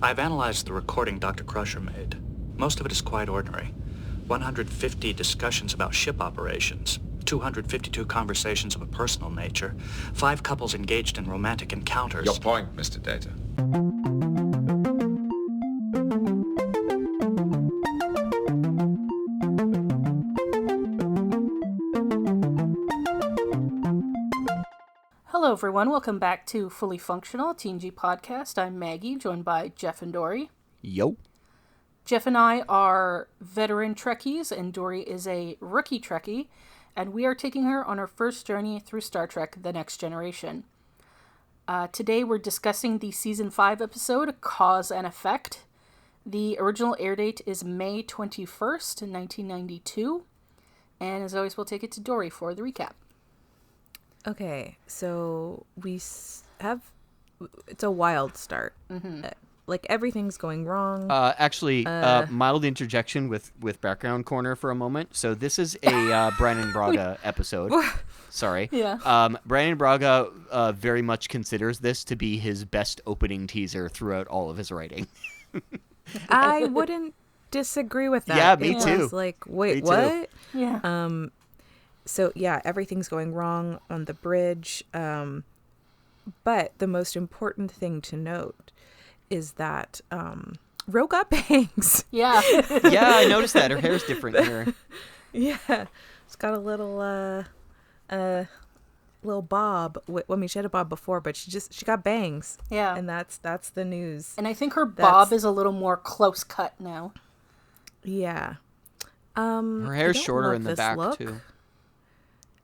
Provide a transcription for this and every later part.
I've analyzed the recording Dr. Crusher made. Most of it is quite ordinary. 150 discussions about ship operations, 252 conversations of a personal nature, 5 couples engaged in romantic encounters. Your point, Mr. Data. Hello everyone, welcome back to Fully Functional, TNG Podcast. I'm Maggie, joined by Jeff and Dory. Yo. Jeff and I are veteran Trekkies, and Dory is a rookie Trekkie, and we are taking her on her first journey through Star Trek: The Next Generation. Today we're discussing the Season 5 episode, Cause and Effect. The original air date is May 21st, 1992, and as always we'll take it to Dory for the recap. Okay, so it's a wild start. Mm-hmm. Like, everything's going wrong. Mild interjection with background corner for a moment. So this is a Brandon Braga episode. Sorry. Yeah. Brandon Braga very much considers this to be his best opening teaser throughout all of his writing. I wouldn't disagree with that. Yeah, me too. Was like, wait, Me too. what? Yeah. So, yeah, everything's going wrong on the bridge. But the most important thing to note is that Ro got bangs. Yeah. Yeah, I noticed that. Her hair's different here. Yeah. It's got a little bob. I mean, she had a bob before, but she got bangs. Yeah. And that's the news. And I think her bob is a little more close cut now. Yeah. Her hair's shorter in the back look. too.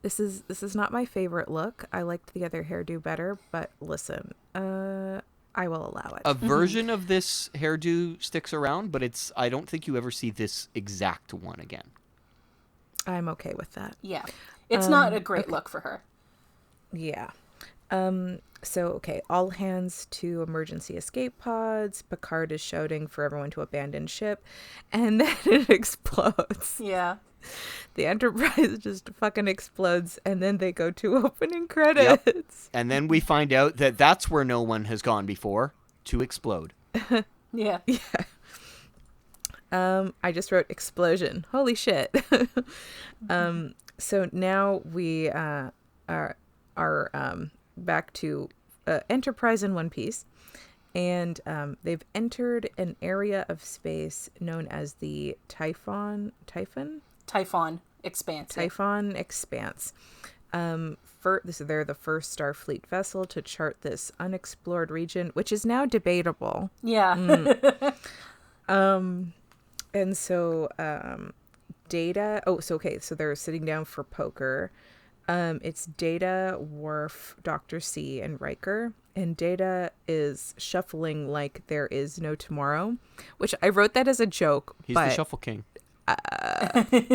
This is not my favorite look. I liked the other hairdo better, but listen, I will allow it. A version of this hairdo sticks around, but I don't think you ever see this exact one again. I'm okay with that. Yeah. It's not a great look for her. Yeah. Okay, all hands to emergency escape pods. Picard is shouting for everyone to abandon ship, and then it explodes. Yeah. The Enterprise just fucking explodes, and then they go to opening credits. Yep. And then we find out that that's where no one has gone before, to explode. Yeah. Yeah. I just wrote explosion. Holy shit. So now we are back to Enterprise in one piece, and they've entered an area of space known as the Typhon Expanse. Typhon Expanse. They're the first Starfleet vessel to chart this unexplored region, which is now debatable. Yeah. And so Data. So they're sitting down for poker. It's Data, Worf, Dr. C, and Riker. And Data is shuffling like there is no tomorrow, which I wrote that as a joke. He's the Shuffle King.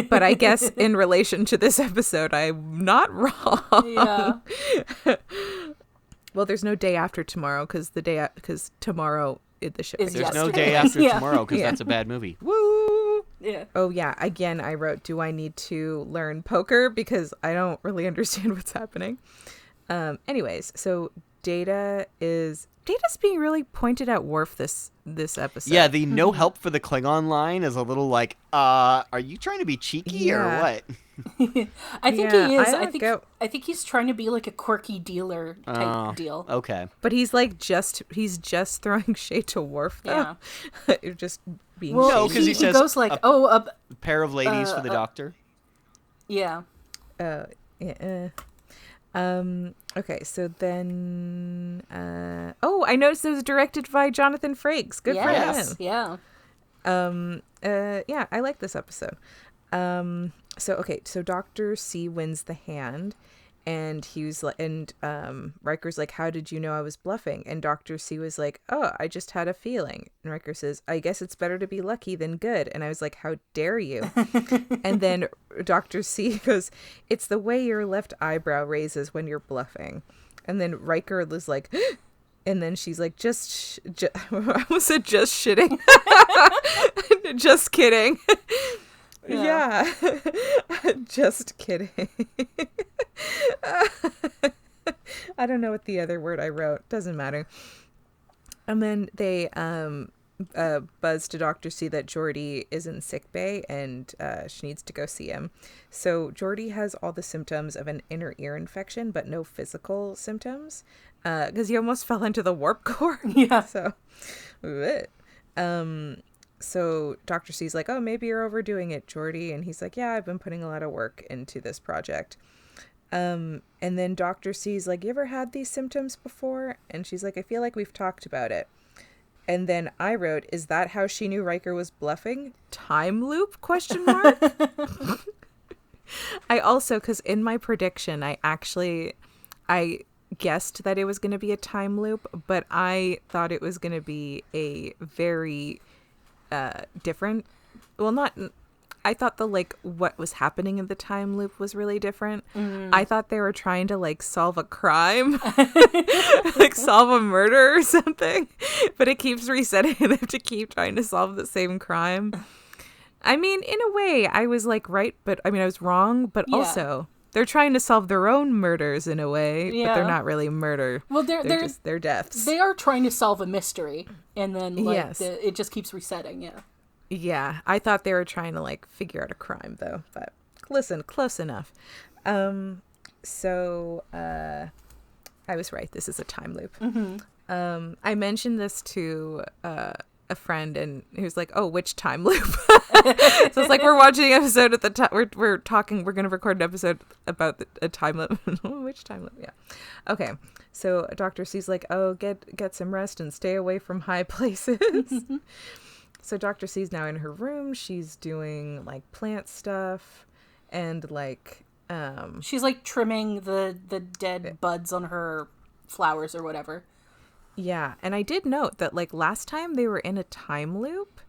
But I guess in relation to this episode, I'm not wrong. Yeah. Well, there's no day after tomorrow because tomorrow the ship Is There's yesterday. no day after Yeah. tomorrow because Yeah. that's a bad movie. Woo! Yeah. Oh, yeah. Again, I wrote, do I need to learn poker? Because I don't really understand what's happening. Anyways, so Data's being really pointed at Worf this episode. Yeah, the no help for the Klingon line is a little like, are you trying to be cheeky or what? I think Yeah, he is. I I think he's trying to be like a quirky dealer type deal. Okay. But he's just throwing shade to Worf, though. Yeah. You're just being Well, No, 'cause he he says goes like, a pair of ladies for the doctor. yeah. yeah. Okay, so then I noticed it was directed by Jonathan Frakes. Good for him. Yeah. Yeah, I like this episode. So Dr. C wins the hand, and Riker's like, "How did you know I was bluffing?" And Dr. C was like, "Oh, I just had a feeling." And Riker says, "I guess it's better to be lucky than good." And I was like, "How dare you?" And then Dr. C goes, "It's the way your left eyebrow raises when you're bluffing." And then Riker was like, and then she's like, I almost said just shitting. Just kidding. Yeah. Just kidding. I don't know what the other word I wrote. Doesn't matter. And then they buzz to Dr. C that Geordi is in sick bay and she needs to go see him. So Geordi has all the symptoms of an inner ear infection, but no physical symptoms because he almost fell into the warp core. Yeah. So Dr. C's like, oh, maybe you're overdoing it, Geordi. And he's like, yeah, I've been putting a lot of work into this project. And then Dr. C's like, you ever had these symptoms before? And she's like, I feel like we've talked about it. And then I wrote, is that how she knew Riker was bluffing? Time loop? Question mark. I also, because in my prediction, I guessed that it was going to be a time loop, but I thought it was going to be a very different, well, not, I thought what was happening in the time loop was really different. I thought they were trying to solve a crime, solve a murder or something, but it keeps resetting and they have to keep trying to solve the same crime. I mean, in a way I was right, but I mean, I was wrong, but also they're trying to solve their own murders in a way, but they're not really murder. Well, they're deaths. They are trying to solve a mystery, and then yes. It just keeps resetting. Yeah. Yeah, I thought they were trying to figure out a crime though, but listen, close enough. So I was right. This is a time loop. Mm-hmm. I mentioned this to a friend, and he was like, "Oh, which time loop?" So it's we're watching an episode at the time. We're talking. We're gonna record an episode about a time loop. Which time loop? Yeah. Okay. So Dr. C's like, "Oh, get some rest and stay away from high places." So Dr. C's now in her room. She's doing plant stuff and she's trimming the dead buds on her flowers or whatever. Yeah, and I did note that last time they were in a time loop,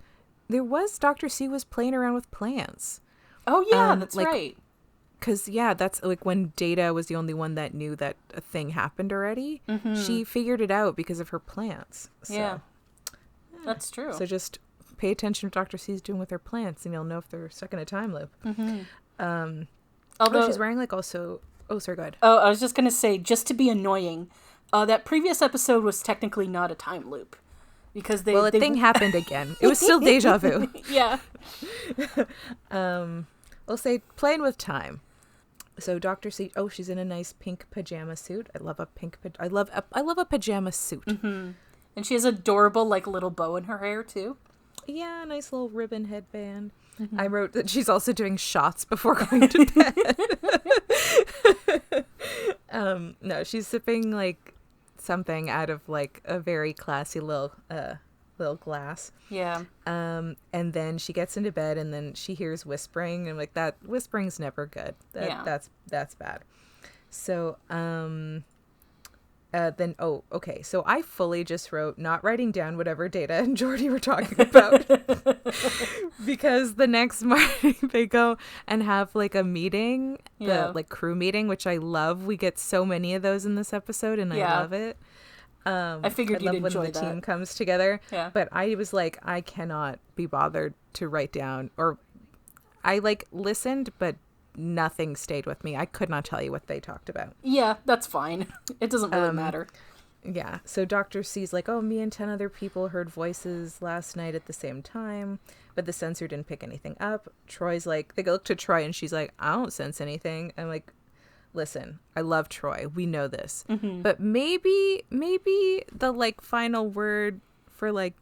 Dr. C was playing around with plants. Oh yeah, that's right. Because that's when Data was the only one that knew that a thing happened already. Mm-hmm. She figured it out because of her plants. So, yeah, that's true. So just pay attention to what Dr. C's doing with her plants, and you'll know if they're stuck in a time loop. Mm-hmm. Although she's wearing also. Oh, sorry, go ahead. Oh, I was just gonna say, just to be annoying, that previous episode was technically not a time loop because the thing happened again. It was still deja vu. Yeah. We'll say playing with time. So Dr. C. Oh, she's in a nice pink pajama suit. I love a pink. I love a pajama suit. Mm-hmm. And she has adorable little bow in her hair too. Yeah, a nice little ribbon headband. Mm-hmm. I wrote that she's also doing shots before going to bed. No, she's sipping something out of a very classy little glass. Yeah. And then she gets into bed and then she hears whispering and that whispering's never good. That's bad. So then okay. So I fully just wrote not writing down whatever Data and Geordi were talking about because the next morning they go and have a meeting, the crew meeting, which I love. We get so many of those in this episode, and I love it. I figured you'd enjoy when the team comes together. Yeah. But I was I cannot be bothered to write down, or I listened, but nothing stayed with me. I could not tell you what they talked about. Yeah, that's fine. It doesn't really matter. Yeah. So Dr. C's oh, me and 10 other people heard voices last night at the same time, but the sensor didn't pick anything up. Troy's they look to Troy and she's I don't sense anything. I'm listen, I love Troy. We know this. Mm-hmm. But maybe the final word for maybe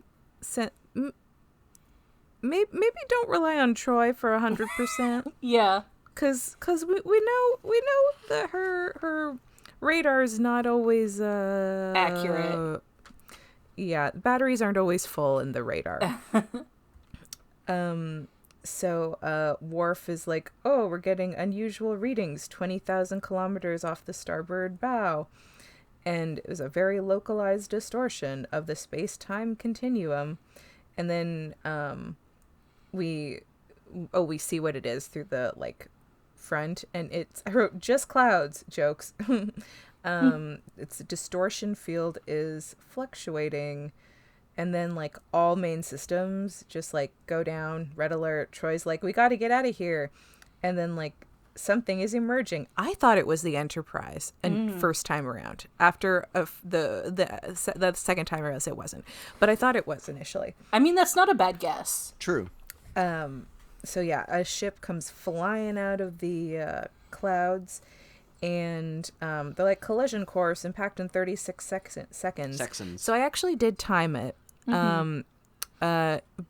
don't rely on Troy for 100%. Yeah. Cause we know that her radar is not always accurate. Yeah, batteries aren't always full in the radar. So Worf is oh, we're getting unusual readings, 20,000 kilometers off the starboard bow, and it was a very localized distortion of the space-time continuum. And then we see what it is through the front, and I wrote just clouds, jokes. Its distortion field is fluctuating, and then all main systems just go down, red alert. Troy's we got to get out of here, and then something is emerging. I thought it was the Enterprise, and first time around. After the second time around, it wasn't. But I thought it was initially. I mean, that's not a bad guess. True. So yeah, a ship comes flying out of the clouds, and they're like collision course, impact in 36 seconds. So I actually did time it,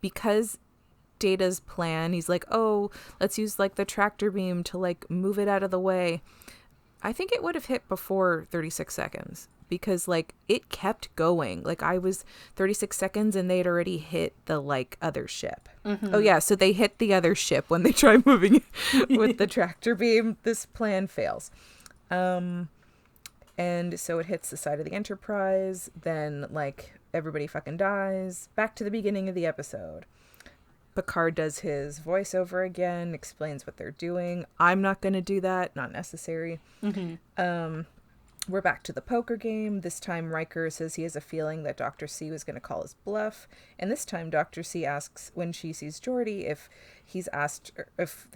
because Data's plan, he's like, oh, let's use like the tractor beam to like move it out of the way. I think it would have hit before 36 seconds because like it kept going. Like I was 36 seconds and they'd already hit the like other ship. Oh yeah, so they hit the other ship when they try moving with the tractor beam. This plan fails. And so it hits the side of the Enterprise, then like everybody fucking dies. Back to the beginning of the episode. Picard does his voiceover again, explains what they're doing. I'm not going to do that. Not necessary. We're back to the poker game. This time Riker says he has a feeling that Dr. C was going to call his bluff. And this time Dr. C asks when she sees Geordi if he's asked if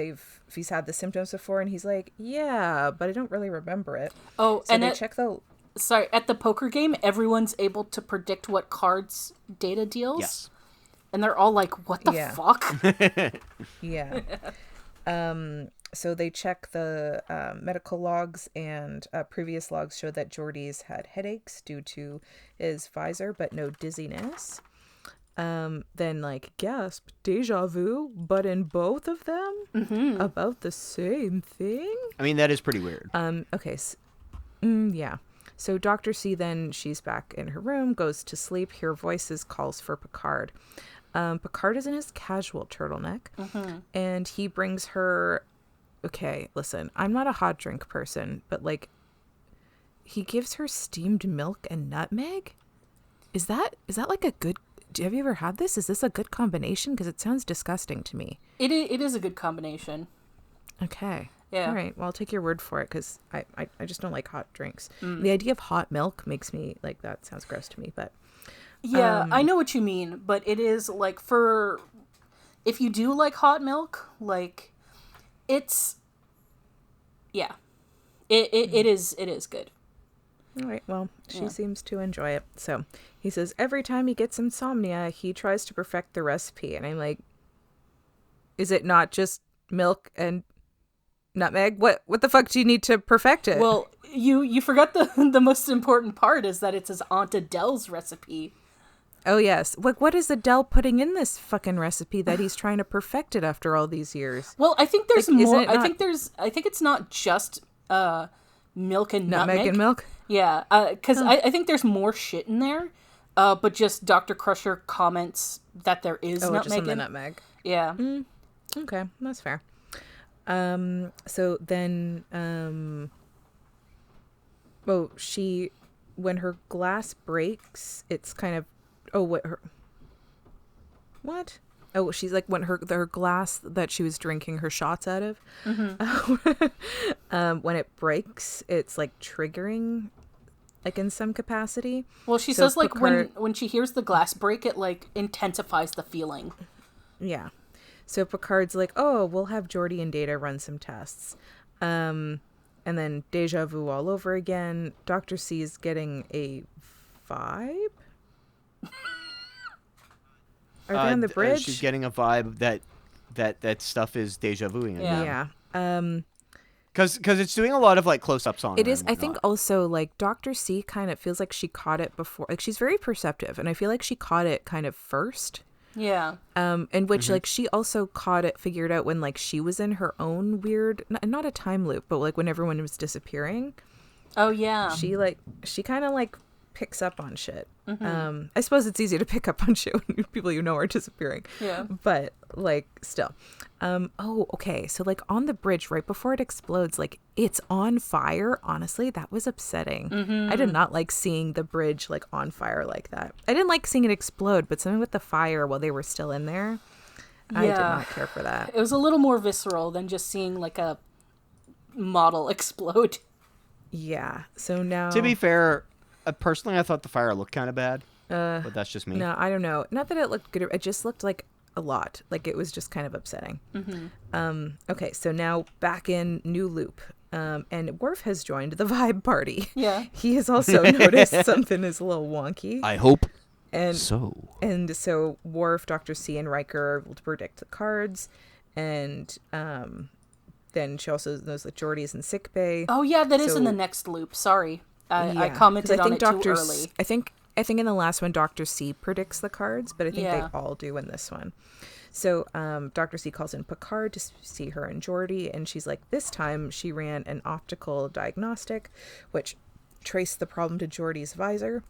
he's had the symptoms before. And he's like, yeah, but I don't really remember it. Oh, so and they check the... Sorry, at the poker game, everyone's able to predict what cards Data deals. Yes. And they're all like, what the fuck? Yeah. So they check the medical logs, and previous logs show that Geordi's had headaches due to his visor, but no dizziness. Then like, gasp, deja vu, but in both of them? About the same thing? I mean, that is pretty weird. Okay. Yeah. So Dr. C then, she's back in her room, goes to sleep, hear voices, calls for Picard. Picard is in his casual turtleneck, and he brings her... Okay, listen, I'm not a hot drink person, but like, he gives her steamed milk and nutmeg? Is that like a good... Have you ever had this? Is this a good combination? Because it sounds disgusting to me. It is a good combination. Okay. Yeah. All right. Well, I'll take your word for it because I just don't like hot drinks. The idea of hot milk makes me like, that sounds gross to me, but... Yeah, I know what you mean, but it is like for... If you do like hot milk, like, it's... Yeah. It is good. All right. Well, she seems to enjoy it. So he says every time he gets insomnia, he tries to perfect the recipe. And I'm like, is it not just milk and nutmeg? What the fuck do you need to perfect it? Well, you forgot the most important part is that it's his Aunt Adele's recipe. Oh yes. Like, what is Adele putting in this fucking recipe that he's trying to perfect it after all these years? Well, I think there's like, more. I think it's not just milk and nutmeg and milk. Yeah, because I think there's more shit in there. But just Dr. Crusher comments that there is nutmeg. Just on the nutmeg. Yeah. Okay, that's fair. So then, when her glass breaks, it's kind of, what? Oh, she's like, when her glass that she was drinking her shots out of, when it breaks, it's like triggering, like in some capacity. Well, she says like when she hears the glass break, it like intensifies the feeling. Yeah. So Picard's like, oh, we'll have Geordi and Data run some tests. And then deja vu all over again. Dr. C is getting a vibe? Are they on the bridge? She's getting a vibe that stuff is deja vuing. Yeah. Because it's doing a lot of like close-ups on it is. I think also like Dr. C kind of feels like she caught it before. Like she's very perceptive, and I feel like she caught it kind of first. Yeah. And which like she also figured out when like she was in her own weird, not a time loop, but like when everyone was disappearing. Oh yeah. She kind of like picks up on shit. I suppose it's easy to pick up on shit when people you know are disappearing. Yeah. But like still. Okay. So like on the bridge right before it explodes, like it's on fire. Honestly, that was upsetting. I did not like seeing the bridge like on fire like that. I didn't like seeing it explode, but something with the fire while they were still in there, I did not care for that. It was a little more visceral than just seeing like a model explode. Yeah. So now, to be fair, personally, I thought the fire looked kind of bad. But that's just me. No, I don't know. Not that it looked good. It just looked like a lot. Like, it was just kind of upsetting. Okay, so now back in new loop. And Worf has joined the vibe party. Yeah. He has also noticed something is a little wonky. I hope And so. Worf, Dr. C, and Riker are able to predict the cards. And then she also knows that Geordi is in sickbay. Oh, yeah, that is in the next loop. Sorry. I commented on it too early. I think in the last one, Dr. C predicts the cards, but I think they all do in this one. So Dr. C calls in Picard to see her and Geordi, and she's like, this time she ran an optical diagnostic, which traced the problem to Geordi's visor.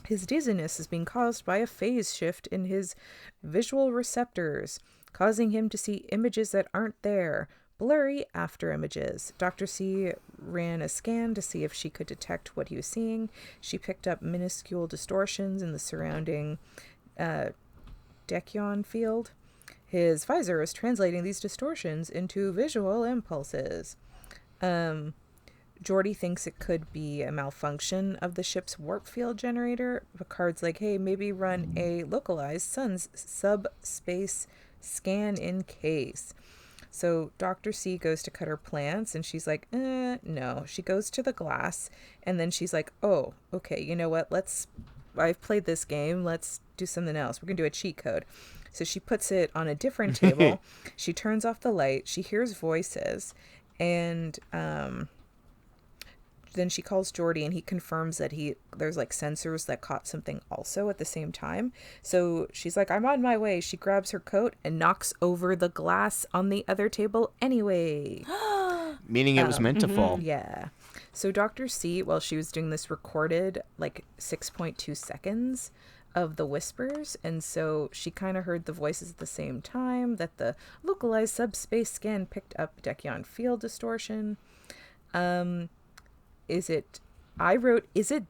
His dizziness is being caused by a phase shift in his visual receptors, causing him to see images that aren't there, blurry after images. Dr. C ran a scan to see if she could detect what he was seeing. She picked up minuscule distortions in the surrounding Dekion field. His visor is translating these distortions into visual impulses. Geordi thinks it could be a malfunction of the ship's warp field generator. Picard's like, hey, maybe run a localized sun's subspace scan in case. So Dr. C goes to cut her plants, and she's like, no. She goes to the glass, and then she's like, oh, okay, you know what? I've played this game. Let's do something else. We're going to do a cheat code. So she puts it on a different table. She turns off the light. She hears voices. And then she calls Geordi, and he confirms that there's like sensors that caught something also at the same time. So she's like, I'm on my way. She grabs her coat and knocks over the glass on the other table anyway. Meaning it was meant to fall. Yeah. So Dr. C, while she was doing this, recorded like 6.2 seconds of the whispers, and so she kind of heard the voices at the same time, that the localized subspace scan picked up Dekion field distortion. Is it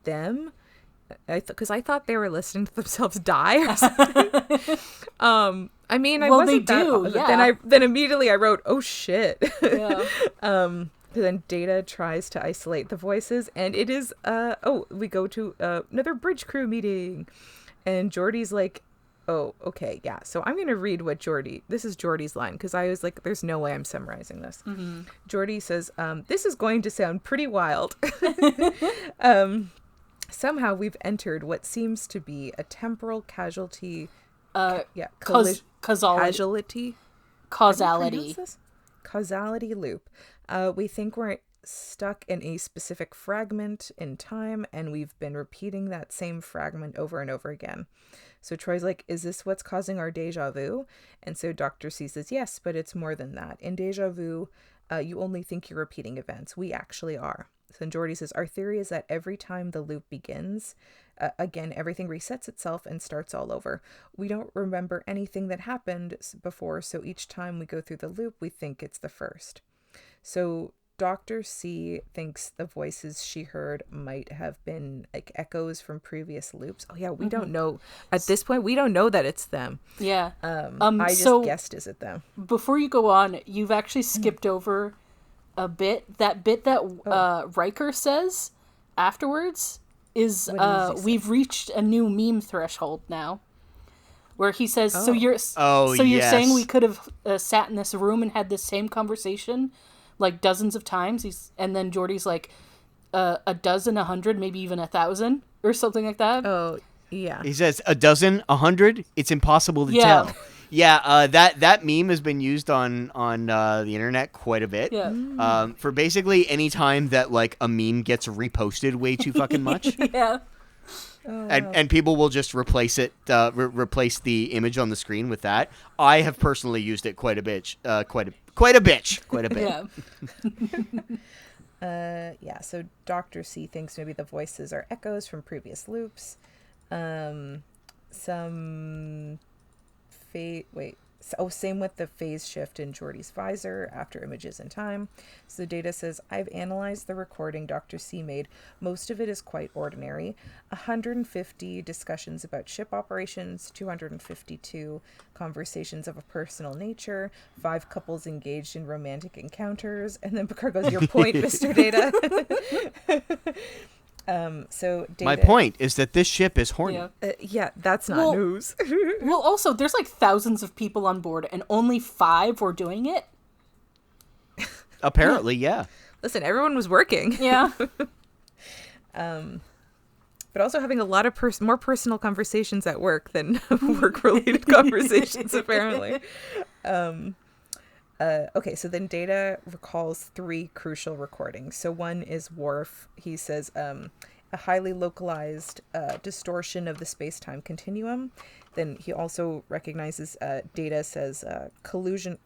them? Because I thought they were listening to themselves die or something. I mean, I well, wasn't they do, that, yeah. Then immediately I wrote, oh shit. Yeah. Then Data tries to isolate the voices, and it is we go to another bridge crew meeting, and Geordi's like, oh, okay, yeah. So I'm gonna read this is Geordi's line, because I was like, there's no way I'm summarizing this. Geordi says, this is going to sound pretty wild. Somehow we've entered what seems to be a temporal casualty. Causality. Causality loop. We think we're stuck in a specific fragment in time, and we've been repeating that same fragment over and over again. So Troy's like, is this what's causing our deja vu? And so Dr. C says, yes, but it's more than that. In deja vu, you only think you're repeating events. We actually are. So Geordi says, our theory is that every time the loop begins, again, everything resets itself and starts all over. We don't remember anything that happened before, so each time we go through the loop, we think it's the first. So Dr. C thinks the voices she heard might have been like echoes from previous loops. Oh yeah, we don't know. At this point, we don't know that it's them. Yeah. I just guessed, is it them? Before you go on, you've actually skipped over a bit. That bit that Riker says afterwards is we've reached a new meme threshold now. Where he says, so you're saying we could have sat in this room and had this same conversation like dozens of times, and then Geordi's like, a dozen, 100, maybe even 1,000 or something like that. Oh yeah. He says a dozen, 100. It's impossible to tell. Yeah. That meme has been used on the internet quite a bit. Yeah. For basically any time that like a meme gets reposted way too fucking much. Yeah. And people will just replace it, replace the image on the screen with that. I have personally used it quite a bit. Yeah. So Dr. C thinks maybe the voices are echoes from previous loops. Same with the phase shift in Geordi's visor after images in time. So Data says, I've analyzed the recording Dr. C made. Most of it is quite ordinary. 150 discussions about ship operations, 252 conversations of a personal nature, 5 couples engaged in romantic encounters, and then Picard goes, your point, Mr. Data. So Data, My point is that this ship is horny. Yeah. yeah, that's not Well- news. Well, also, there's like thousands of people on board, and only 5 were doing it. Apparently, yeah. Listen, everyone was working. Yeah. But also having a lot of more personal conversations at work than work-related conversations, apparently. Okay, so then Data recalls 3 crucial recordings. So one is Worf. He says a highly localized distortion of the space-time continuum. Then he also recognizes Data says collision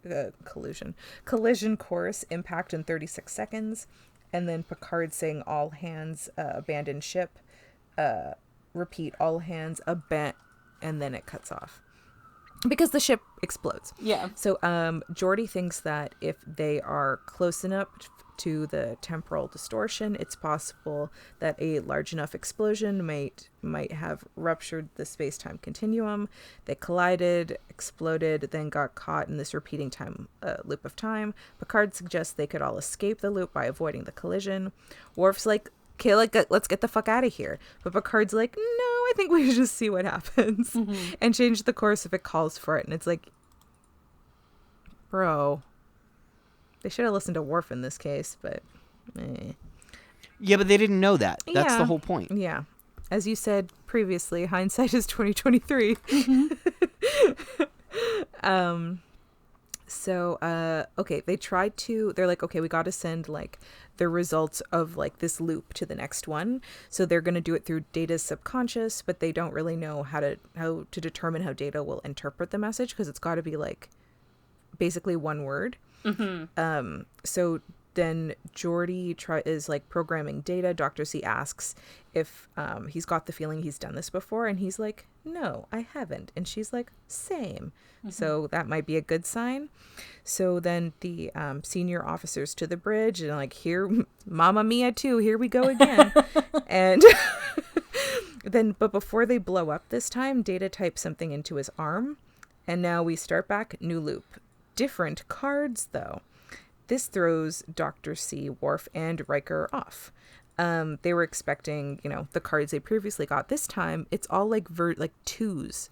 course, impact in 36 seconds. And then Picard saying all hands abandon ship. Repeat all hands abandon, and then it cuts off. Because the ship explodes. Yeah. So Geordi thinks that if they are close enough to the temporal distortion, it's possible that a large enough explosion might have ruptured the space-time continuum. They collided, exploded, then got caught in this repeating loop of time. Picard suggests they could all escape the loop by avoiding the collision. Worf's like, okay, let's get the fuck out of here. But Picard's like, no, I think we should just see what happens and change the course if it calls for it. And it's like, bro, they should have listened to Worf in this case, but Yeah, but they didn't know that. That's Yeah. the whole point. yeah. As you said previously, hindsight is 2023. So, okay, they're like, okay, we got to send like the results of like this loop to the next one. So they're going to do it through Data's subconscious, but they don't really know how to determine how Data will interpret the message, because it's got to be like basically one word. So then Geordi is like programming Data. Dr. C asks if he's got the feeling he's done this before, and he's like, no, I haven't. And she's like, same. So that might be a good sign. So then the senior officers to the bridge, and like, here, Mamma Mia too, here we go again. And but before they blow up this time, Data types something into his arm, and now we start back, new loop. Different cards though. This throws Dr. C, Worf, and Riker off. They were expecting, the cards they previously got. This time, it's all like twos.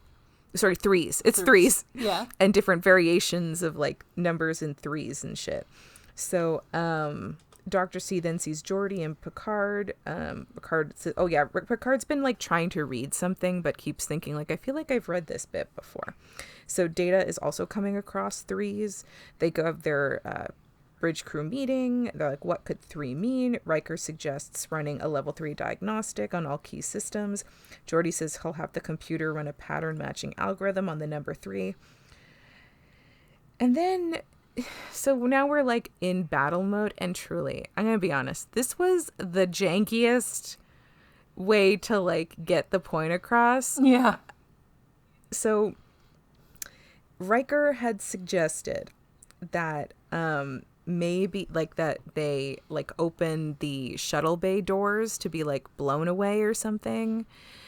Sorry, threes. It's threes. Yeah. And different variations of like numbers and threes and shit. So, Dr. C then sees Geordi and Picard. Picard says, oh yeah, Picard's been like trying to read something, but keeps thinking like, I feel like I've read this bit before. So Data is also coming across threes. They go have their bridge crew meeting. They're like, what could 3 mean? Riker suggests running a level 3 diagnostic on all key systems. Geordi says he'll have the computer run a pattern matching algorithm on the number 3. And then, so now we're like in battle mode, and truly, I'm gonna be honest, this was the jankiest way to like get the point across. Yeah. So Riker had suggested that maybe like that they like open the shuttle bay doors to be like blown away or something.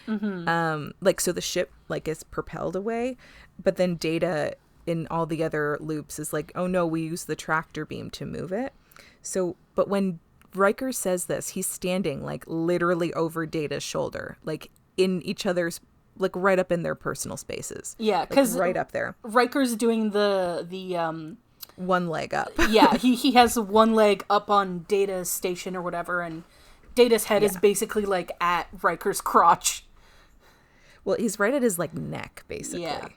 Like, so the ship like is propelled away, but then Data in all the other loops is like, oh no, we use the tractor beam to move it. So, but when Riker says this, he's standing like literally over Data's shoulder, like in each other's, like right up in their personal spaces. Yeah, because like, right up there. Riker's doing the One leg up. yeah, he has one leg up on Data's station or whatever, and Data's head is basically like at Riker's crotch. Well, he's right at his like neck, basically. Yeah.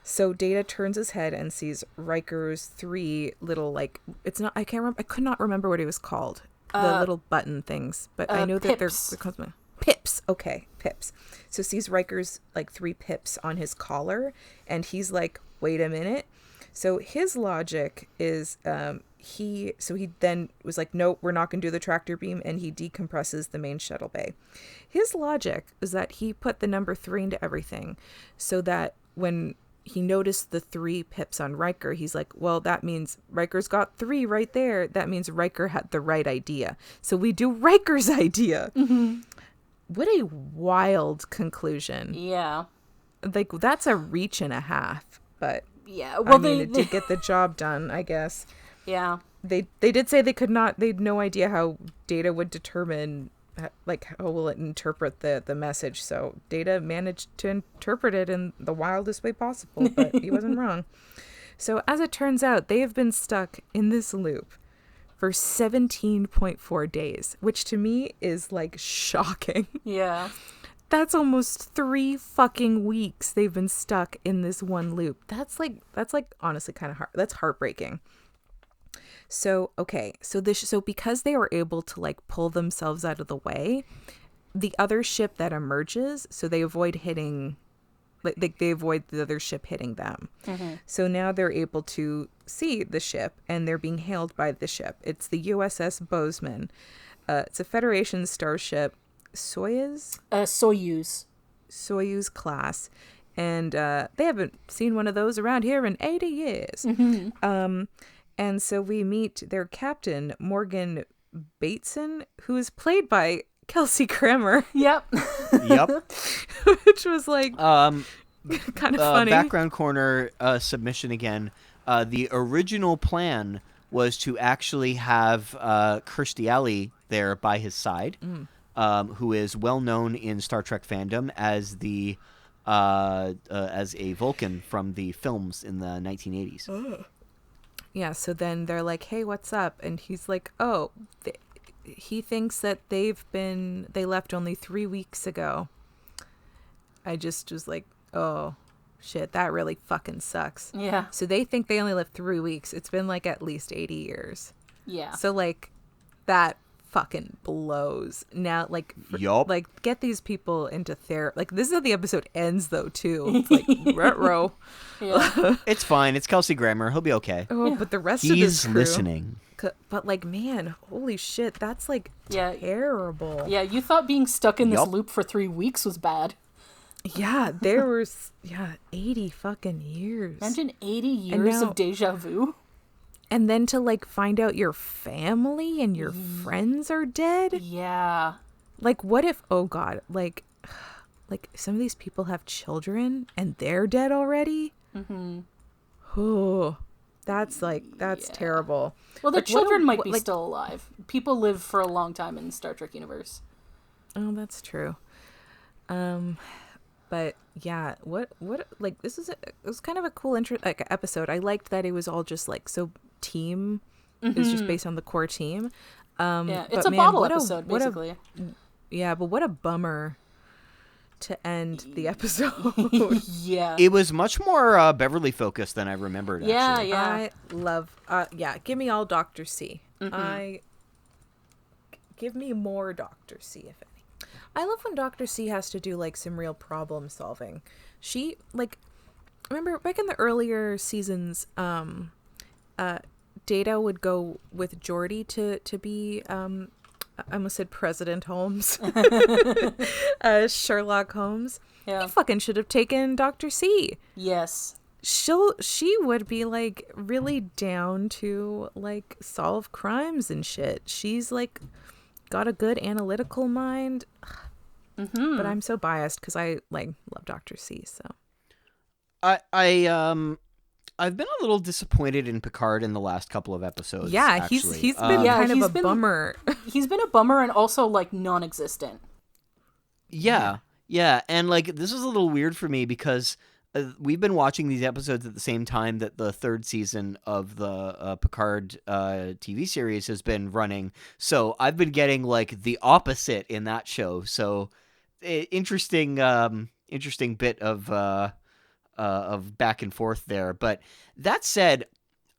So Data turns his head and sees Riker's 3 little like, it's not, I can't remember, I could not remember what it was called. The little button things, but I know that they're called pips. Okay, pips. So sees Riker's like 3 pips on his collar, and he's like, wait a minute. So his logic is he then was like, nope, we're not going to do the tractor beam, and he decompresses the main shuttle bay. His logic is that he put the number 3 into everything, so that when he noticed the 3 pips on Riker, he's like, well, that means Riker's got 3 right there. That means Riker had the right idea. So we do Riker's idea. What a wild conclusion. Yeah. Like, that's a reach and a half, but Yeah. Well, I mean, it did get the job done, I guess. Yeah. They did say they had no idea how Data would determine how will it interpret the message. So Data managed to interpret it in the wildest way possible, but he wasn't wrong. So as it turns out, they have been stuck in this loop for 17.4 days, which to me is like shocking. Yeah. That's almost 3 fucking weeks they've been stuck in this one loop. That's like honestly kind of hard. That's heartbreaking. So, okay. So because they were able to like pull themselves out of the way, the other ship that emerges, so they avoid hitting, like they avoid the other ship hitting them. Mm-hmm. So now they're able to see the ship and they're being hailed by the ship. It's the USS Bozeman. It's a Federation starship. Soyuz class, and they haven't seen one of those around here in 80 years. Mm-hmm. And so we meet their captain, Morgan Bateson, who is played by Kelsey Grammer. Yep. Which was like kind of funny. Background corner submission again. The original plan was to actually have Kirstie Alley there by his side. Who is well known in Star Trek fandom as as a Vulcan from the films in the 1980s. Oh. Yeah, so then they're like, "Hey, what's up?" And he's like, "Oh, he thinks that they left only 3 weeks ago." I just was like, "Oh, shit, that really fucking sucks." Yeah. So they think they only left 3 weeks. It's been like at least 80 years. Yeah. So like that fucking blows. Now, like, like get these people into therapy. Like, this is how the episode ends, though, too. It's like retro. Yeah. It's fine. It's Kelsey Grammer. He'll be okay. Oh, but the rest of this crew, he's listening. But like, man, holy shit, that's like terrible. Yeah, you thought being stuck in this loop for 3 weeks was bad. Yeah, there was 80 fucking years. Imagine 80 years of deja vu. And then to, like, find out your family and your friends are dead? Yeah. Like, what if, oh, God, like some of these people have children and they're dead already? Mm-hmm. Oh, that's terrible. Well, their like, children might be still alive. People live for a long time in the Star Trek universe. Oh, that's true. But yeah, what like it was kind of a cool episode. I liked that it was all just like so team. Mm-hmm. It was just based on the core team. It's a bottle episode basically. But what a bummer to end the episode. Yeah, it was much more Beverly focused than I remembered. Actually. I love. Give me all Dr. C. Mm-hmm. Give me more Dr. C, if any. I love when Dr. C has to do, like, some real problem solving. She, like, remember back in the earlier seasons, Data would go with Geordi to be, I almost said President Holmes. Sherlock Holmes. Yeah. He fucking should have taken Dr. C. Yes. She would be, like, really down to, like, solve crimes and shit. She's, like, got a good analytical mind. Mm-hmm. But I'm so biased because I like love Dr. C. So I've been a little disappointed in Picard in the last couple of episodes. Yeah, actually. he's been kind of a bummer. He's been a bummer and also like non-existent. Yeah, and like this is a little weird for me because we've been watching these episodes at the same time that the third season of the Picard TV series has been running. So I've been getting like the opposite in that show. So interesting bit of back and forth there. But that said,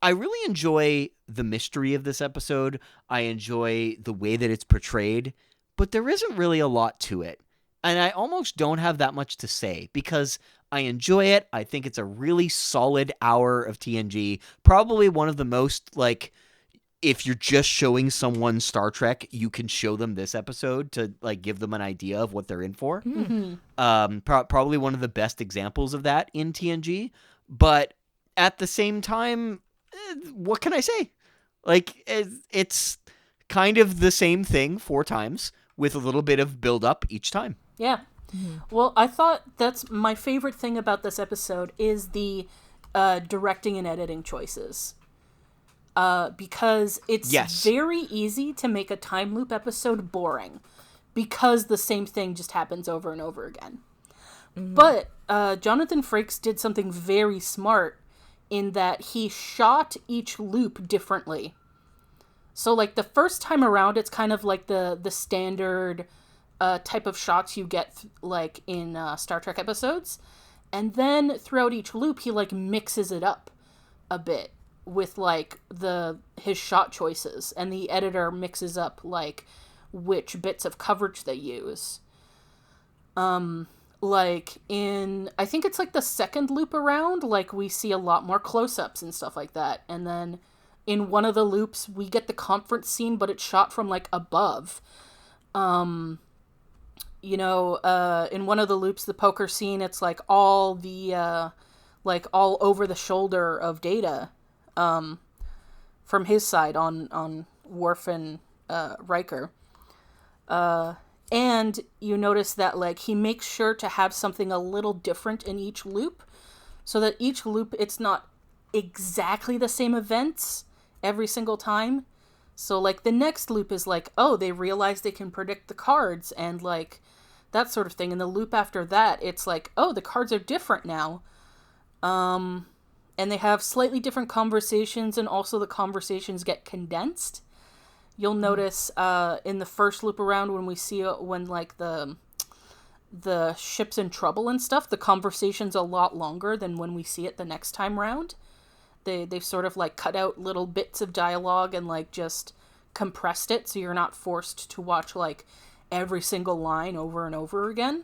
I really enjoy the mystery of this episode. I enjoy the way that it's portrayed, but there isn't really a lot to it. And I almost don't have that much to say because I enjoy it. I think it's a really solid hour of TNG. Probably one of the most, like, if you're just showing someone Star Trek, you can show them this episode to, like, give them an idea of what they're in for. Mm-hmm. Probably one of the best examples of that in TNG. But at the same time, what can I say? Like, it's kind of the same thing 4 times with a little bit of build-up each time. Yeah. Mm-hmm. Well, I thought that's my favorite thing about this episode is the directing and editing choices. Because it's very easy to make a time loop episode boring. because the same thing just happens over and over again. But Jonathan Frakes did something very smart in that he shot each loop differently. So, like, the first time around, it's kind of like the standard type of shots you get, like, in Star Trek episodes. And then throughout each loop, he, like, mixes it up a bit with, like, his shot choices. And the editor mixes up, like, which bits of coverage they use. Like, I think it's, like, the second loop around, like, we see a lot more close-ups and stuff like that. And then in one of the loops, we get the conference scene, but it's shot from, like, above. In one of the loops, the poker scene, it's, like, all all over the shoulder of Data, from his side on Worf and, Riker. And you notice that, like, he makes sure to have something a little different in each loop, so that each loop, it's not exactly the same events every single time. So, like, the next loop is like, oh, they realize they can predict the cards, and, like, that sort of thing. And the loop after that, it's like, oh, the cards are different now. And they have slightly different conversations, and also the conversations get condensed. You'll notice in the first loop around when we see when, like, the ship's in trouble and stuff, the conversation's a lot longer than when we see it the next time round. They've sort of, like, cut out little bits of dialogue and, like, just compressed it, so you're not forced to watch, like, every single line over and over again.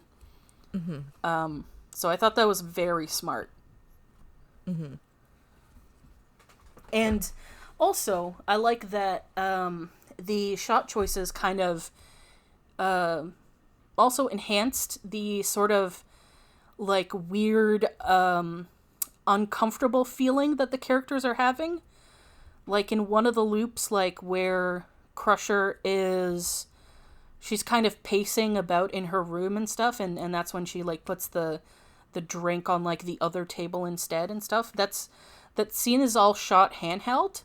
So I thought that was very smart. And also, I like that the shot choices kind of also enhanced the sort of, like, weird, uncomfortable feeling that the characters are having. Like, in one of the loops, like, where Crusher she's kind of pacing about in her room and stuff, and that's when she, like, puts the drink on, like, the other table instead and stuff. That scene is all shot handheld,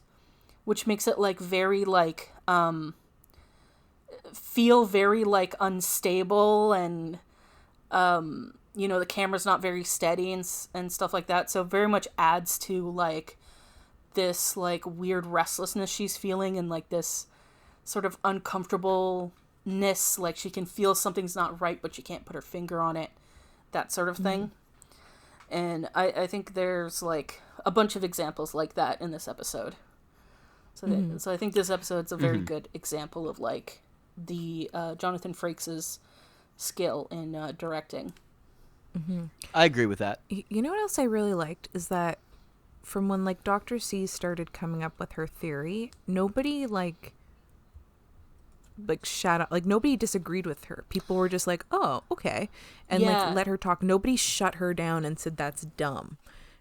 which makes it, like, very, like, feel very, like, unstable, and, the camera's not very steady and stuff like that. So very much adds to, like, this, like, weird restlessness she's feeling, and, like, this sort of uncomfortableness, like, she can feel something's not right, but she can't put her finger on it, that sort of thing. And I think there's, like, a bunch of examples like that in this episode. So I think this episode's a very good example of, like, the Jonathan Frakes' skill in directing. I agree with that. You know what else I really liked is that from when, like, Dr. C started coming up with her theory, nobody, like shut up. Like, nobody disagreed with her. People were just like, oh, okay. And, like, let her talk. Nobody shut her down and said that's dumb.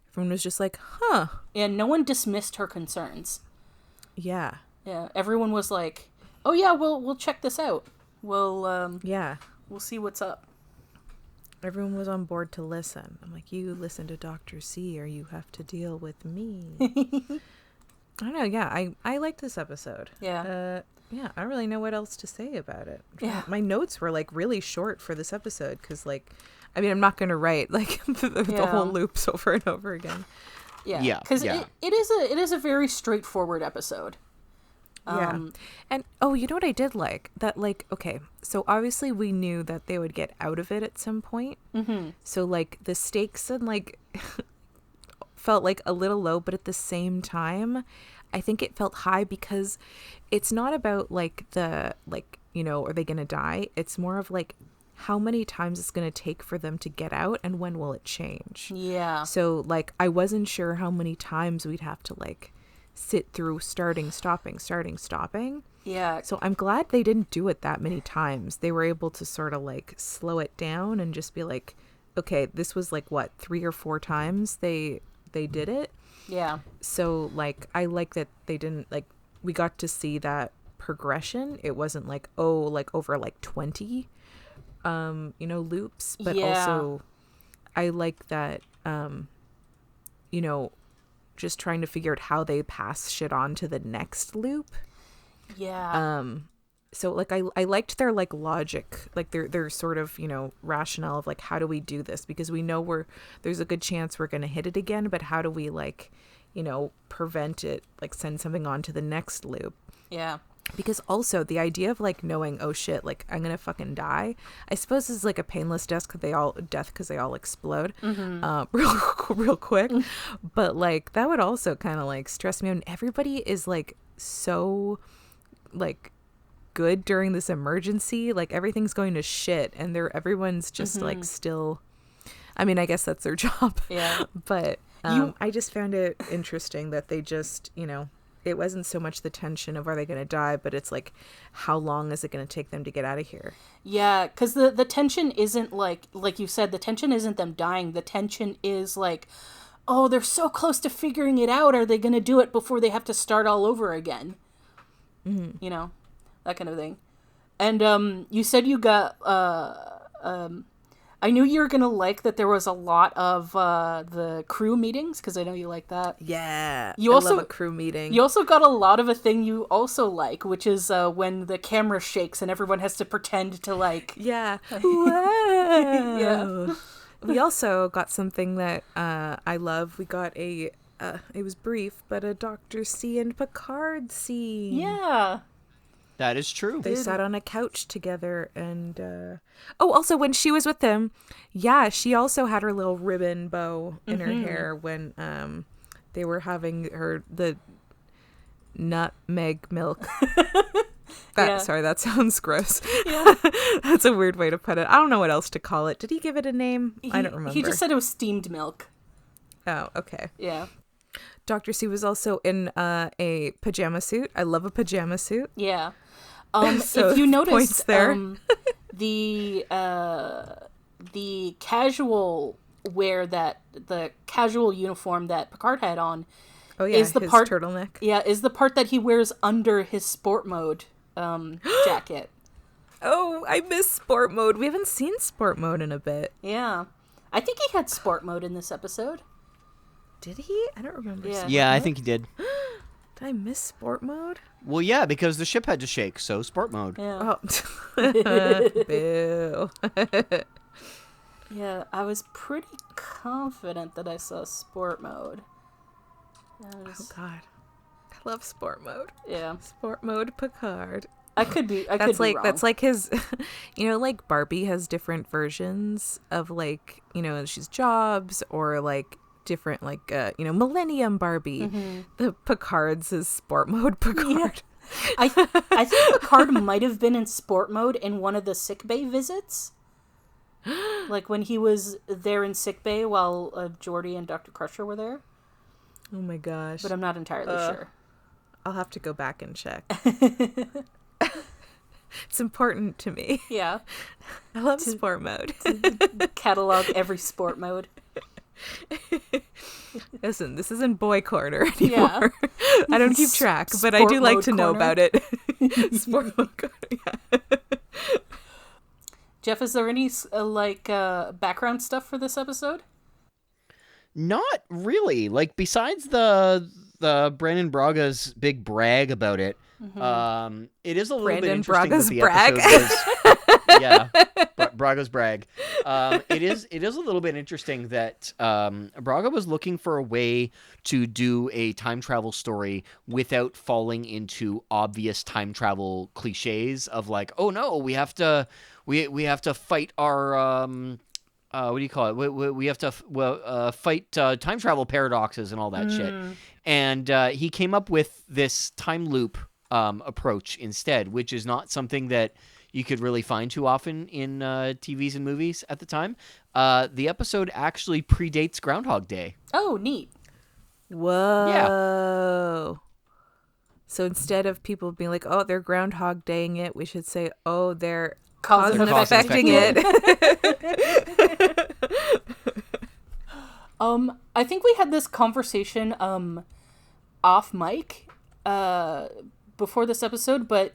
Everyone was just like, huh. And no one dismissed her concerns. Yeah. Yeah. Everyone was like, oh, yeah, we'll check this out. We'll see what's up. Everyone was on board to listen. I'm like, you listen to Dr. C or you have to deal with me. I don't know. Yeah, I liked this episode. Yeah. Yeah, I don't really know what else to say about it. Yeah. My notes were, like, really short for this episode because, like, I mean, I'm not going to write, like, the whole loops over and over again. Yeah. Because it is a very straightforward episode. Yeah. And, oh, you know what I did like? That, like, okay, so obviously we knew that they would get out of it at some point. So, like, the stakes and, like, felt, like, a little low, but at the same time, I think it felt high because it's not about, like, the, like, are they going to die? It's more of, like, how many times it's going to take for them to get out and when will it change? Yeah. So, like, I wasn't sure how many times we'd have to, like, sit through starting, stopping. Yeah. So I'm glad they didn't do it that many times. They were able to sort of, like, slow it down and just be like, okay, this was, like, what, 3 or 4 times they did it? Yeah. So, like, I like that they didn't, like, we got to see that progression. It wasn't like, oh, like, over, like, 20, loops. But also, I like that, just trying to figure out how they pass shit on to the next loop. Yeah. so like I liked their like logic, like their sort of, you know, rationale of like, how do we do this, because we know there's a good chance we're going to hit it again, but how do we, like, you know, prevent it, like send something on to the next loop. Yeah. Because also the idea of like knowing, oh shit, like I'm gonna fucking die, I suppose is like a painless death because they all explode real quick. But like that would also kind of like stress me out. And everybody is like so like good during this emergency, like everything's going to shit and everyone's just like still, I mean, I guess that's their job. Yeah. But I just found it interesting that they just, you know, it wasn't so much the tension of are they going to die, but it's like, how long is it going to take them to get out of here? Yeah, because the tension isn't like you said, the tension isn't them dying. The tension is like, oh, they're so close to figuring it out. Are they going to do it before they have to start all over again? You know, that kind of thing. And you said you got... I knew you were going to like that there was a lot of the crew meetings, because I know you like that. Yeah, I love a crew meeting. You also got a lot of a thing you also like, which is when the camera shakes and everyone has to pretend to like... Yeah. Whoa. Yeah. We also got something that I love. We got it was brief, but a Dr. C and Picard scene. Yeah. That is true. They sat on a couch together, and also when she was with them, yeah, she also had her little ribbon bow in her hair when they were having the nutmeg milk. Sorry, that sounds gross. Yeah. That's a weird way to put it. I don't know what else to call it. Did he give it a name? I don't remember. He just said it was steamed milk. Oh, okay. Yeah. Dr. C was also in a pajama suit. I love a pajama suit. Yeah. So if you notice, points there. The casual wear the casual uniform that Picard had on, is the his part turtleneck. Yeah, is the part that he wears under his sport mode jacket. Oh, I miss sport mode. We haven't seen sport mode in a bit. Yeah, I think he had sport mode in this episode. Did he? I don't remember. Yeah, I think he did. Did I miss sport mode? Well, yeah, because the ship had to shake, so sport mode. Yeah. Oh. Boo. Yeah, I was pretty confident that I saw sport mode. Oh, God. I love sport mode. Yeah. Sport mode Picard. I could be wrong. That's like his, you know, like Barbie has different versions of, like, you know, she's Jobs, or like different, like, you know, Millennium Barbie. The Picard's is sport mode Picard. Yeah. I think Picard might have been in sport mode in one of the sickbay visits. Like when he was there in sickbay while Geordi and Dr. Crusher were there. Oh my gosh. But I'm not entirely sure. I'll have to go back and check. It's important to me. Yeah. I love sport mode. Catalog every sport mode. Listen, this isn't boy corner anymore. Yeah. I don't keep track, but I Sport do like mode to know corner. about it. Sport mode corner, yeah. Jeff, is there any background stuff for this episode? Not really. Like, besides the Brandon Braga's big brag about it, it is a little bit interesting Braga's that the brag. episode was... yeah, Braga's brag. It is a little bit interesting that Braga was looking for a way to do a time travel story without falling into obvious time travel cliches of like, oh no, we have to fight our what do you call it? We have to fight time travel paradoxes and all that shit. And he came up with this time loop approach instead, which is not something that you could really find too often in TVs and movies at the time. The episode actually predates Groundhog Day. Oh, neat. Whoa. Yeah. So instead of people being like, oh, they're Groundhog Daying it, we should say, oh, they're Cause and and affecting it. I think we had this conversation off mic before this episode, but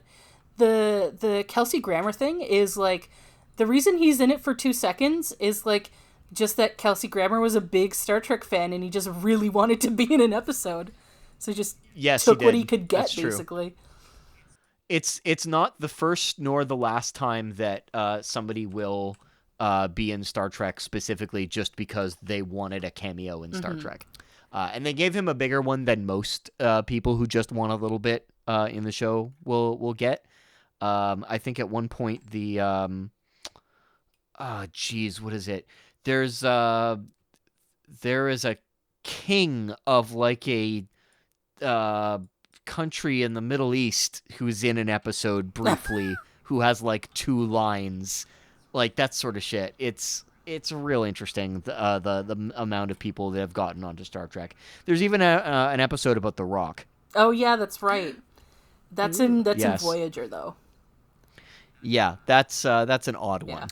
the Kelsey Grammer thing is like, the reason he's in it for 2 seconds is like just that Kelsey Grammer was a big Star Trek fan and he just really wanted to be in an episode, so he just took what he could get. That's basically true. it's not the first nor the last time that somebody will be in Star Trek specifically just because they wanted a cameo in Star Trek. And they gave him a bigger one than most people who just want a little bit in the show will get. I think at one point the what is it? There is a king of like a country in the Middle East who's in an episode briefly who has like 2 lines, like that sort of shit. It's real interesting the amount of people that have gotten onto Star Trek. There's even an episode about The Rock. Oh yeah, that's right. That's in Yes. Voyager though. Yeah, that's an odd one.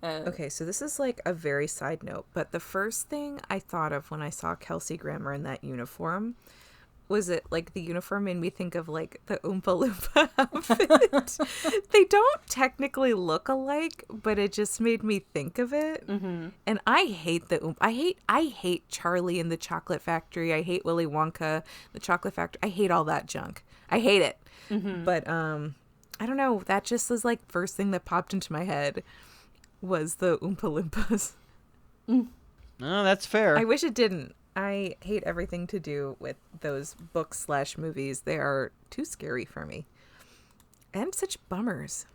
Okay, so this is like a very side note, but the first thing I thought of when I saw Kelsey Grammer in that uniform was it like the uniform made me think of like the Oompa Loompa outfit. They don't technically look alike, but it just made me think of it. Mm-hmm. And I hate the I hate Charlie in the Chocolate Factory. I hate Willy Wonka, the Chocolate Factory. I hate all that junk. I hate it. Mm-hmm. But I don't know. That just was like first thing that popped into my head was the Oompa Loompas. No, that's fair. I wish it didn't. I hate everything to do with those books/movies. They are too scary for me. And such bummers.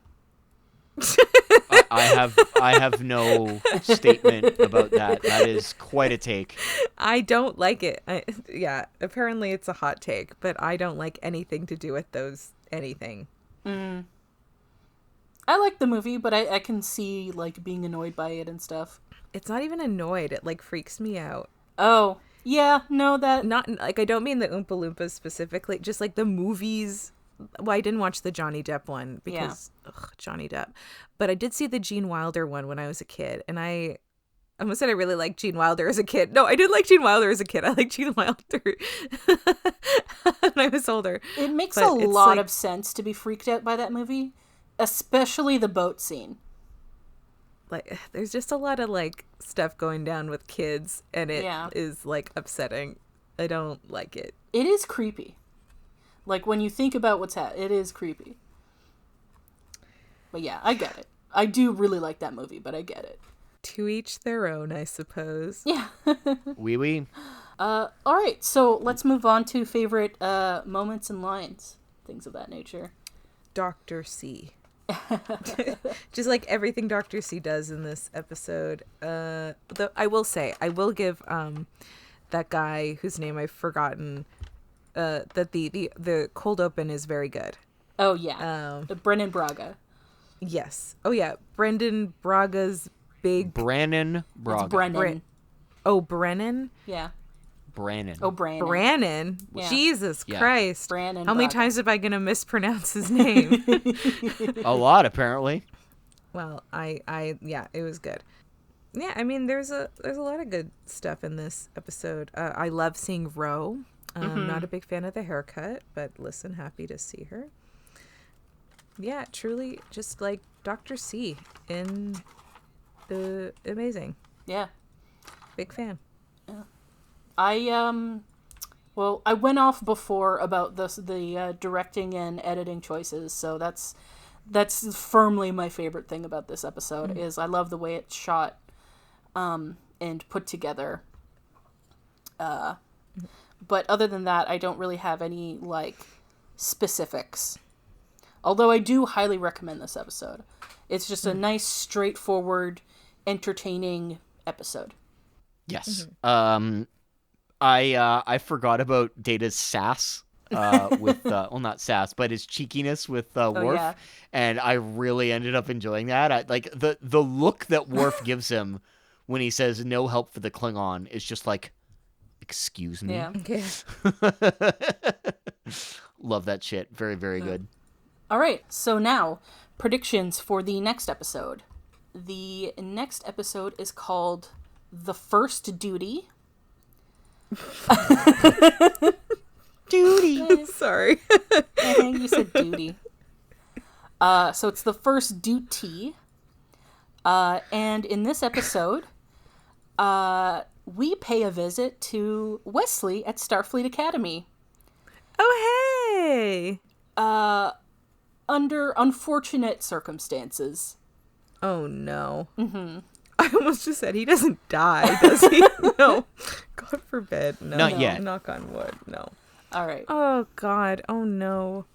I have no statement about that. That is quite a take. I don't like it. Yeah, apparently it's a hot take, but I don't like anything to do with those anything. I like the movie, but I can see like being annoyed by it and stuff. It's not even annoyed. It like freaks me out. Oh, yeah, no, that... Not like, I don't mean the Oompa Loompas specifically, just like the movies. Well, I didn't watch the Johnny Depp one because Johnny Depp, but I did see the Gene Wilder one when I was a kid, and I almost said I really liked Gene Wilder as a kid. No, I did like Gene Wilder as a kid. I liked Gene Wilder when I was older. It makes a lot of sense to be freaked out by that movie, especially the boat scene. Like, there's just a lot of like stuff going down with kids, and it is like upsetting. I don't like it. It is creepy. Like, when you think about what's it is creepy. But yeah, I get it. I do really like that movie, but I get it. To each their own, I suppose. Yeah. Oui. All right, so let's move on to favorite moments and lines, things of that nature. Dr. C. Just like everything Dr. C does in this episode. I will say, I will give that guy whose name I've forgotten, that the cold open is very good. Oh yeah, Brennan Braga. Yes. Oh yeah, Brendan Braga's big. Brannon Braga. It's Brennan. Brennan. Yeah. Brannon. Oh, Brannon. Brannon. Yeah. Jesus Christ. Brannon. How many times am I gonna mispronounce his name? A lot, apparently. Well, yeah, it was good. Yeah, I mean, there's a lot of good stuff in this episode. I love seeing Ro. I'm not a big fan of the haircut, but listen, happy to see her. Yeah, truly, just like Dr. C in the amazing. Yeah. Big fan. Yeah. I went off before about the directing and editing choices, so that's firmly my favorite thing about this episode is I love the way it's shot and put together. But other than that, I don't really have any like specifics. Although I do highly recommend this episode. It's just a nice, straightforward, entertaining episode. Yes. I forgot about Data's sass with not sass, but his cheekiness with Worf, and I really ended up enjoying that. Like the look that Worf gives him when he says no help for the Klingon is just like, excuse me. Yeah. Okay. Love that shit. Very, very good. All right. So now, predictions for the next episode. The next episode is called The First Duty. Duty. Sorry. You said duty. So it's The First Duty. And in this episode, we pay a visit to Wesley at Starfleet Academy. Oh, hey. under unfortunate circumstances. Oh, no. Mm-hmm. I almost just said he doesn't die, does he? No. God forbid. No. Not yet. Knock on wood. No. All right. Oh, God. Oh, no.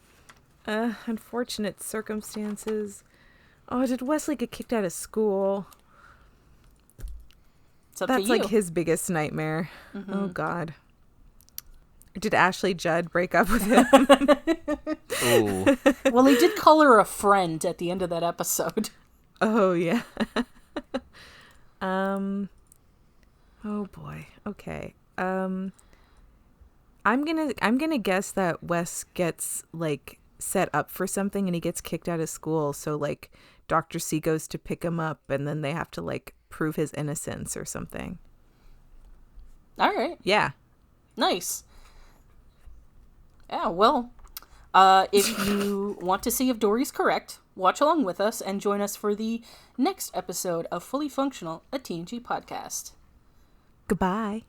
Unfortunate circumstances. Oh, did Wesley get kicked out of school? It's up That's to you. like his biggest nightmare. Mm-hmm. Oh, God. Did Ashley Judd break up with him? Oh. Well, he did call her a friend at the end of that episode. Oh, yeah. Oh boy. Okay. I'm gonna guess that Wes gets like set up for something and he gets kicked out of school. So like Dr. C goes to pick him up and then they have to like prove his innocence or something. All right. Yeah. Nice. Yeah, well, if you want to see if Dory's correct, watch along with us and join us for the next episode of Fully Functional, a TNG podcast. Goodbye.